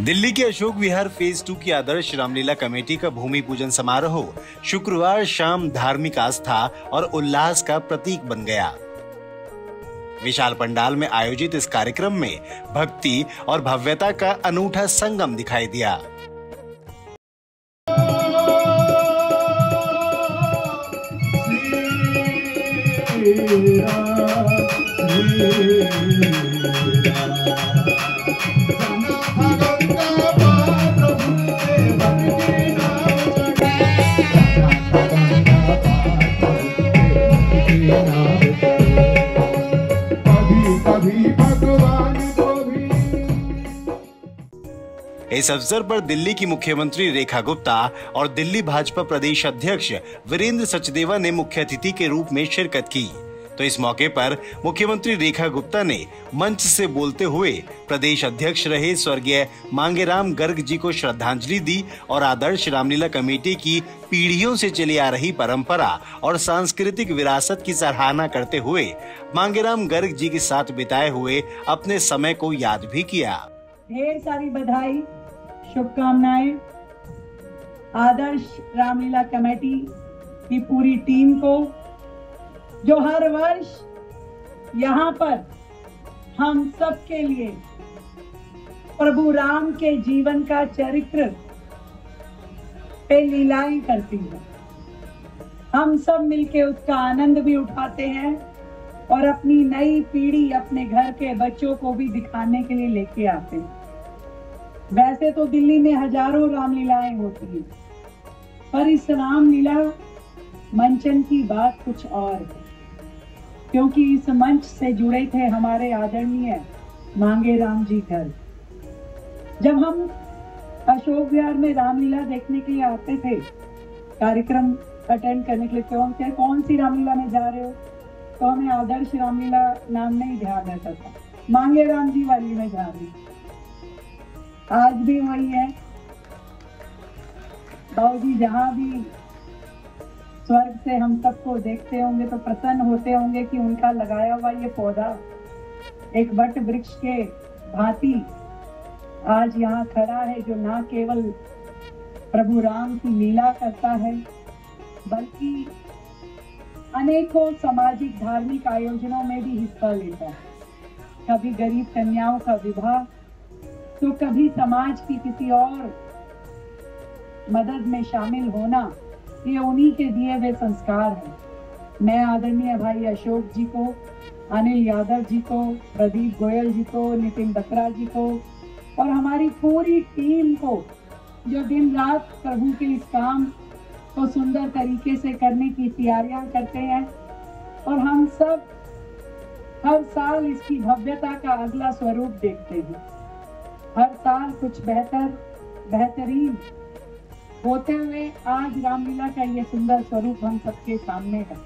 दिल्ली के अशोक विहार फेज 2 की आदर्श रामलीला कमेटी का भूमि पूजन समारोह शुक्रवार शाम धार्मिक आस्था और उल्लास का प्रतीक बन गया। विशाल पंडाल में आयोजित इस कार्यक्रम में भक्ति और भव्यता का अनूठा संगम दिखाई दिया। इस अवसर पर दिल्ली की मुख्यमंत्री रेखा गुप्ता और दिल्ली भाजपा प्रदेश अध्यक्ष वीरेंद्र सचदेवा ने मुख्य अतिथि के रूप में शिरकत की। तो इस मौके पर मुख्यमंत्री रेखा गुप्ता ने मंच से बोलते हुए प्रदेश अध्यक्ष रहे स्वर्गीय मांगेराम गर्ग जी को श्रद्धांजलि दी और आदर्श रामलीला कमेटी की पीढ़ियों से चली आ रही परंपरा और सांस्कृतिक विरासत की सराहना करते हुए मांगेराम गर्ग जी के साथ बिताए हुए अपने समय को याद भी किया। ढेर सारी बधाई, शुभकामनाएं आदर्श रामलीला कमेटी की पूरी टीम को, जो हर वर्ष यहाँ पर हम सब के लिए प्रभु राम के जीवन का चरित्र पे लीलाएं करती है। हम सब मिलके उसका आनंद भी उठाते हैं और अपनी नई पीढ़ी, अपने घर के बच्चों को भी दिखाने के लिए लेके आते हैं। वैसे तो दिल्ली में हजारों रामलीलाएं होती हैं, पर इस रामलीला मंचन की बात कुछ और है, क्योंकि इस मंच से जुड़े थे हमारे आदरणीय मांगेराम जी गर्ग। जब हम अशोक विहार में रामलीला देखने के लिए आते थे, कार्यक्रम अटेंड करने के लिए, तो हम क्या कौन सी रामलीला में जा रहे हो, तो हमें आदर्श रामलीला नाम नहीं ध्यान रहता था, मांगेराम जी वाली में जा रही। आज भी वही है। बाबूजी जहाँ भी स्वर्ग से हम सबको देखते होंगे तो प्रसन्न होते होंगे कि उनका लगाया हुआ ये पौधा एक वट वृक्ष के भांति आज यहाँ खड़ा है, जो ना केवल प्रभु राम की लीला करता है, बल्कि अनेकों सामाजिक धार्मिक आयोजनों में भी हिस्सा लेता है। कभी गरीब कन्याओं का विवाह, तो कभी समाज की किसी और मदद में शामिल होना, ये उन्हीं के दिए हुए संस्कार हैं। मैं आदरणीय भाई अशोक जी को, अनिल यादव जी को, प्रदीप गोयल जी को, नितिन बत्रा जी को और हमारी पूरी टीम को, जो दिन रात प्रभु के इस काम को सुंदर तरीके से करने की तैयारियां करते हैं, और हम सब हर साल इसकी भव्यता का अगला स्वरूप देखते हैं। हर साल कुछ बेहतरीन होते हुए आज रामलीला का ये सुंदर स्वरूप हम सबके सामने है।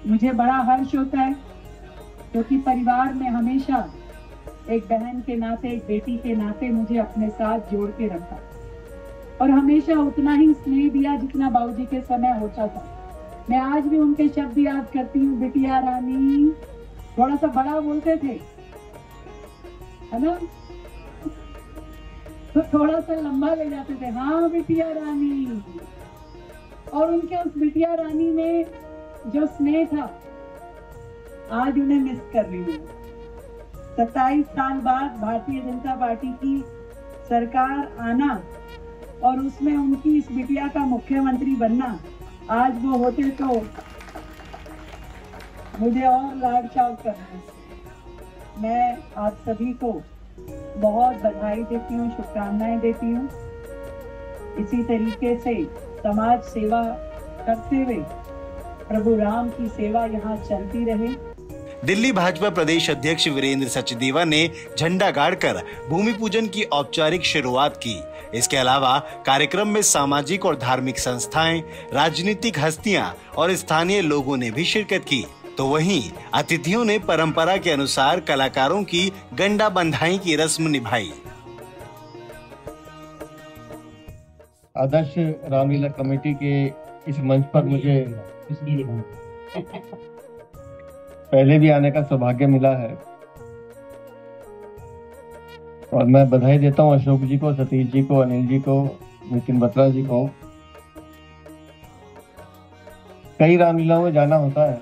मुझे बड़ा हर्ष होता है, क्योंकि परिवार में हमेशा एक बहन के नाते, एक बेटी के नाते मुझे अपने साथ जोड़ के रखा और हमेशा उतना ही स्नेह दिया जितना बाबूजी के समय होता था। मैं आज भी उनके शब्द याद करती हूँ, बिटिया रानी, थोड़ा सा बड़ा बोलते थे, है ना, तो थोड़ा सा लंबा ले जाते थे, हाँ बिटिया रानी। और उनके उस बिटिया रानी में जो स्नेह था, आज उन्हें मिस कर रही हूँ। 27 साल बाद भारतीय जनता पार्टी की सरकार आना और उसमें उनकी इस बिटिया का मुख्यमंत्री बनना, आज वो होते तो मुझे और लाड चाव करना। मैं आप सभी को बहुत बधाई देती हूँ, शुभकामनाएं देती हूँ। इसी तरीके से समाज सेवा करते हुए प्रभु राम की सेवा यहाँ चलती रहे। दिल्ली भाजपा प्रदेश अध्यक्ष वीरेंद्र सचदेवा ने झंडा गाड़कर भूमि पूजन की औपचारिक शुरुआत की। इसके अलावा कार्यक्रम में सामाजिक और धार्मिक संस्थाएं, राजनीतिक हस्तियां और स्थानीय लोगों ने भी शिरकत की। तो वहीं अतिथियों ने परंपरा के अनुसार कलाकारों की गंडा बंधाई की रस्म निभाई। आदर्श रामलीला कमेटी के इस मंच पर मुझे पहले भी आने का सौभाग्य मिला है। और मैं बधाई देता हूँ अशोक जी को, सतीश जी को, अनिल जी को, नितिन बत्रा जी को। कई रामलीलाओं में जाना होता है,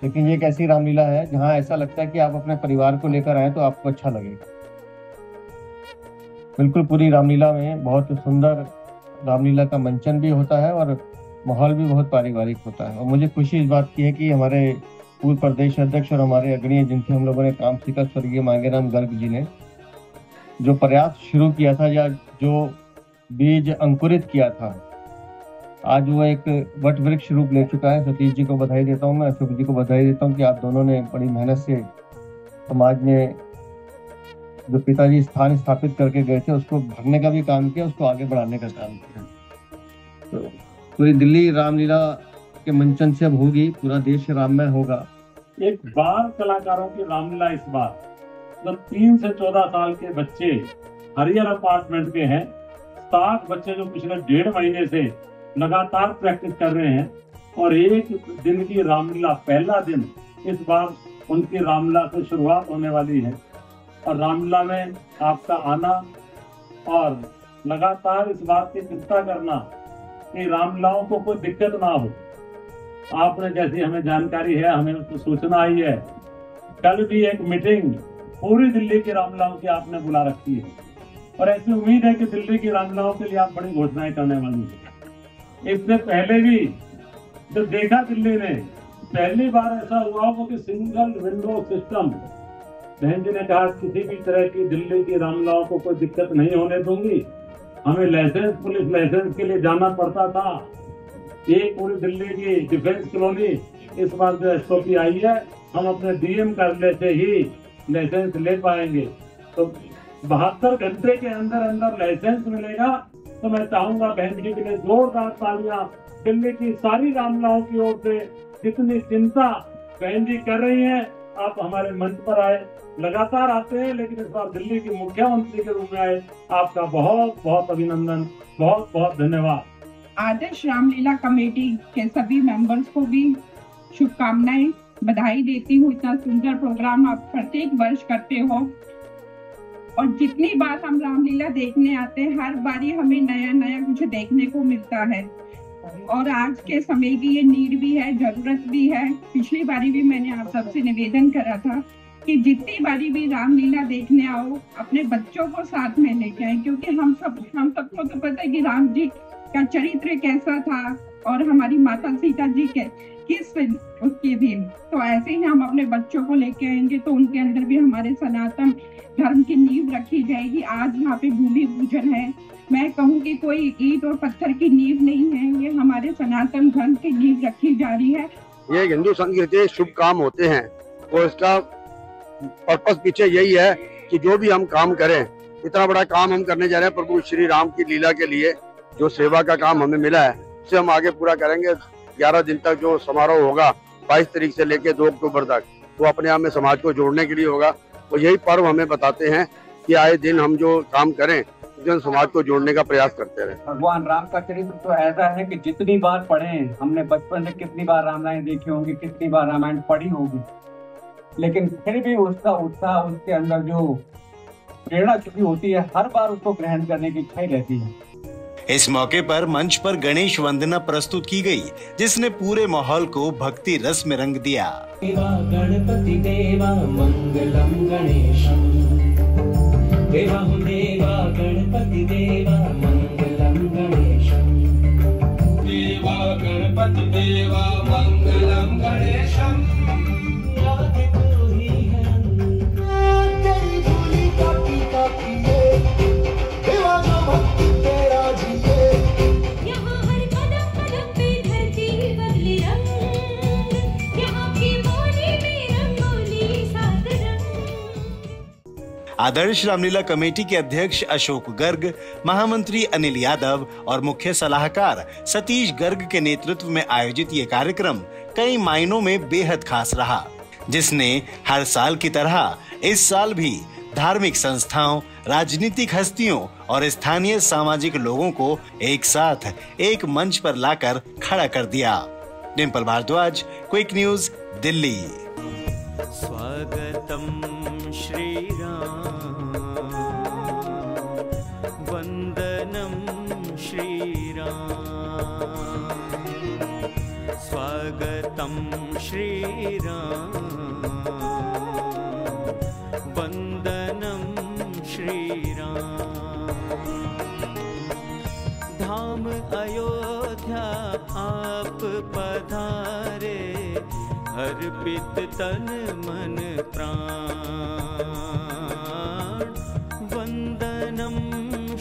लेकिन ये एक ऐसी रामलीला है जहाँ ऐसा लगता है कि आप अपने परिवार को लेकर आए तो आपको अच्छा लगेगा। बिल्कुल पूरी रामलीला में बहुत सुंदर रामलीला का मंचन भी होता है और माहौल भी बहुत पारिवारिक होता है। और मुझे खुशी इस बात की है कि हमारे पूर्व प्रदेश अध्यक्ष और हमारे अग्रणीय जिनसे हम लोगों ने काम सीखा, स्वर्गीय मांगेराम गर्ग जी ने जो प्रयास शुरू किया था या जो बीज अंकुरित किया था, आज वो एक वट वृक्ष रूप ले चुका है। सतीश जी को बधाई देता हूँ, मैं अशोक जी को बधाई देता हूँ कि आप दोनों ने बड़ी मेहनत से समाज में जो पिताजी स्थान स्थापित करके गए थे उसको भरने का भी काम किया, उसको आगे बढ़ाने का काम किया। तो पूरी दिल्ली रामलीला के मंचन से अब होगी, पूरा देश राममय होगा। एक बाल कलाकारों की रामलीला इस बार जो 3 से 14 साल के बच्चे हरियर अपार्टमेंट के हैं, 7 बच्चे जो पिछले 1.5 महीने से लगातार प्रैक्टिस कर रहे हैं और एक दिन की रामलीला, पहला दिन इस बार उनकी रामलीला से शुरुआत होने वाली है। और रामलीला में आपका आना और लगातार इस बात की चिंता करना कि रामलीलाओं को कोई दिक्कत ना हो। आपने जैसी हमें जानकारी है, हमें उसको सूचना आई है, कल भी एक मीटिंग पूरी दिल्ली की रामलीलाओं की आपने बुला रखी है और ऐसी उम्मीद है कि दिल्ली की रामलीलाओं के लिए आप बड़ी घोषणाएं करने वाली हैं। इससे पहले भी जो देखा दिल्ली ने, पहली बार ऐसा हुआ हो कि सिंगल विंडो सिस्टम, बहन जी ने कहा किसी भी तरह की दिल्ली की रामलीलाओं को कोई दिक्कत नहीं होने दूंगी। हमें लाइसेंस, पुलिस लाइसेंस के लिए जाना पड़ता था। ये पूरी दिल्ली की डिफेंस कॉलोनी इस बार जो एसओपी आई है, हम अपने डीएम कार्यालय से ही लाइसेंस ले पाएंगे। तो 72 घंटे के अंदर अंदर लाइसेंस मिलेगा। तो मैं चाहूंगा बहन जी के लिए जोरदार तालियां दिल्ली की सारी रामलीलाओं की ओर से। जितनी चिंता बहन जी कर रही हैं, आप हमारे मंच पर आए, लगातार आते हैं, लेकिन इस बार दिल्ली के मुख्यमंत्री के रूप में आए, आपका बहुत बहुत अभिनंदन, बहुत बहुत धन्यवाद। आदर्श रामलीला कमेटी के सभी मेंबर्स को भी शुभकामनाएं, बधाई देती हूँ। इतना सुंदर प्रोग्राम आप प्रत्येक वर्ष करते हो और जितनी बार हम रामलीला देखने आते हैं, हर बारी हमें नया नया कुछ देखने को मिलता है। और आज के समय की ये नीड भी है, जरूरत भी है। पिछली बारी भी मैंने आप सबसे निवेदन करा था कि जितनी बारी भी रामलीला देखने आओ, अपने बच्चों को साथ में लेके आए, क्योंकि हम सबको तो पता है कि राम जी का चरित्र कैसा था और हमारी माता सीता जी के किस उसकी थी। तो ऐसे ही हम अपने बच्चों को लेके आएंगे तो उनके अंदर भी हमारे सनातन धर्म की नींव रखी जाएगी। आज यहाँ पे भूमि पूजन है, मैं कहूँ कि कोई ईंट और पत्थर की नींव नहीं है, ये हमारे सनातन धर्म की नींव रखी जा रही है। ये हिंदू संघ के शुभ काम होते हैं और इसका पर्पस पीछे यही है कि जो भी हम काम करें, इतना बड़ा काम हम करने जा रहे हैं प्रभु श्री राम की लीला के लिए, जो सेवा का काम हमें मिला है उसे हम आगे पूरा करेंगे। 11 दिन तक जो समारोह होगा 22 तारीख से लेकर 2 अक्टूबर तक, वो अपने आप में समाज को जोड़ने के लिए होगा। और यही पर्व हमें बताते हैं कि आए दिन हम जो काम करें जन समाज को जोड़ने का प्रयास करते रहे। भगवान राम का चरित्र तो ऐसा है कि जितनी बार पढ़े, हमने बचपन में कितनी बार रामायण देखी होंगी, कितनी बार रामायण पढ़ी होगी, लेकिन फिर भी उसका उत्साह, उसके अंदर जो प्रेरणा छुपी होती है, हर बार उसको ग्रहण करने की इच्छा ही रहती है। इस मौके पर मंच पर गणेश वंदना प्रस्तुत की गई, जिसने पूरे माहौल को भक्ति रस में रंग दिया। देवा गणपति देवा मंगलम गणेशम, देवा देवा गणपति देवा मंगलम गणेशम, देवा गणपति देवा मंगलम गणेशम। आदर्श रामलीला कमेटी के अध्यक्ष अशोक गर्ग, महामंत्री अनिल यादव और मुख्य सलाहकार सतीश गर्ग के नेतृत्व में आयोजित ये कार्यक्रम कई मायनों में बेहद खास रहा, जिसने हर साल की तरह इस साल भी धार्मिक संस्थाओं, राजनीतिक हस्तियों और स्थानीय सामाजिक लोगों को एक साथ एक मंच पर लाकर खड़ा कर दिया। Dimple Bhardwaj, quick news, Delhi. स्वागतम श्री राम। स्वागतं श्रीराम वन्दनं श्रीराम। धाम अयोध्या आप पधारे, अर्पित तन मन प्राण वन्दनं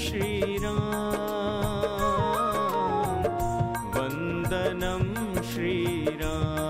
श्रीराम वन्दनं श्रीराम।